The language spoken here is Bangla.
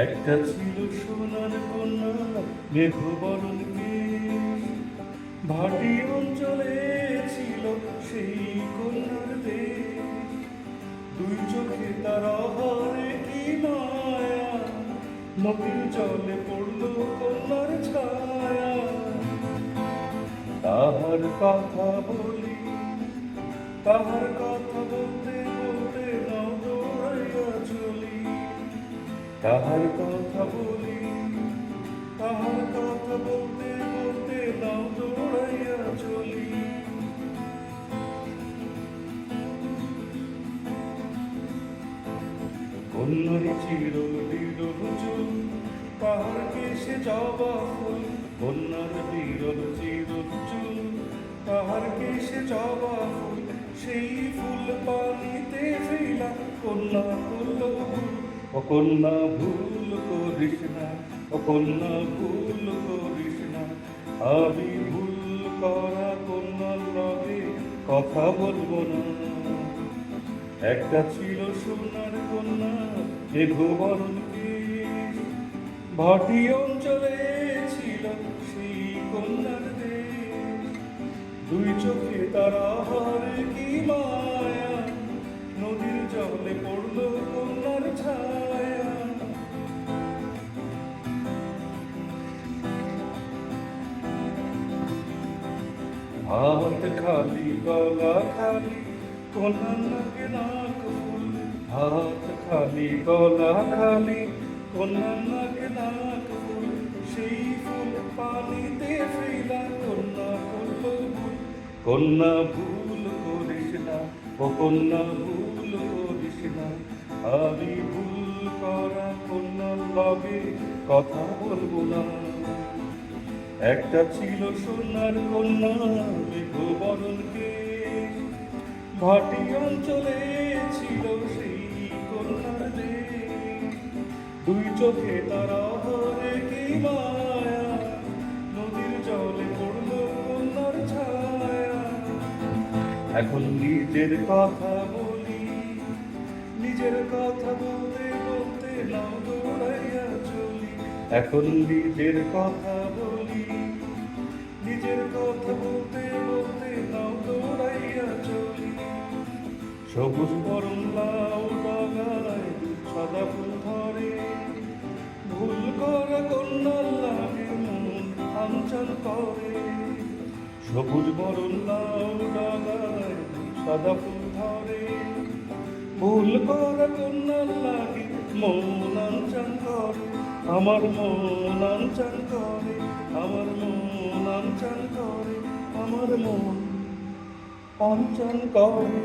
একটা ছিল সোনার কন্যা মেঘ বরণ কেশ, ভাটি অঞ্চলে ছিল সেই কন্যার দেশ। দুই চোখে তার আহারে কি মায়া, নদীর জলে পড়ল কন্যার ছায়া। তাহার কথা বলি, তাহার কথা বলতে বলতে নাও দৌড়াইয়া চলি। তাহার কথা বলি, তাহার কথা বলতে বলতে নাও দৌড়াইয়া চলি। কন্যার চির বিরল চুল, তাহার কেশে জবা ফুল। কন্যার বিরল চিরল চুল, তাহার কেশে জবা ফুল। সেই ফুল পানিতে ফেলা কন্যা করল ভুল। ও কন্যা ভুল করিস না, ও কন্যা ভুল করিস না। আমি ভুল করা কন্যার লগে কথা বলবো না। একটা ছিল সোনার কন্যা মেঘ বরণ কেশ, ভাটি অঞ্চলে ছিল সেই কন্যার দেশ। দুই চোখে তার আহারে কি মায়া, নদীর জলে পড়ল কন্যার ছায়া। হাত খালি গলা খালি কন্যার নাকে নাক ফুল। হাত খালি গলা খালি কন্যার নাকে নাক ফুল। সেই ফুল পানিতে ফেলা কন্যা করল ভুল। কন্যা ভুল করিস না, ও কন্যা ভুল করিস না। আমি ভুল করা কন্যার লগে কথা বলবো না। একটা ছিল সোনার কন্যা মেঘ বরণ কেশ, ভাটি অঞ্চলে ছিল সেই কন্যার দেশ। দুই চোখে তার আহারে কি মায়া, নদীর জলে পড়ল কন্যার ছায়া। এখন নিজের কথা বলি, নিজের কথা বলতে বলতে নাও দৌড়াইয়া চলি। এখন নিজের কথা বলি, নিজের কথা বলতে বলতে নাও দৌড়াইয়া চলি। সবুজ বরণ লাউ ডাগায় সাদা ফুল ধরে, ভুল করা কন্যার লাগে মন আঞ্চল করে। সবুজ বরণ লাউ ডাগায় সাদা ফুল ধরে, ভুল করা কন্যার লাগে মন আঞ্চল করে। আমার মন আঞ্চল করে, আমার মন আঞ্চল করে, আমার মন আঞ্চল করে।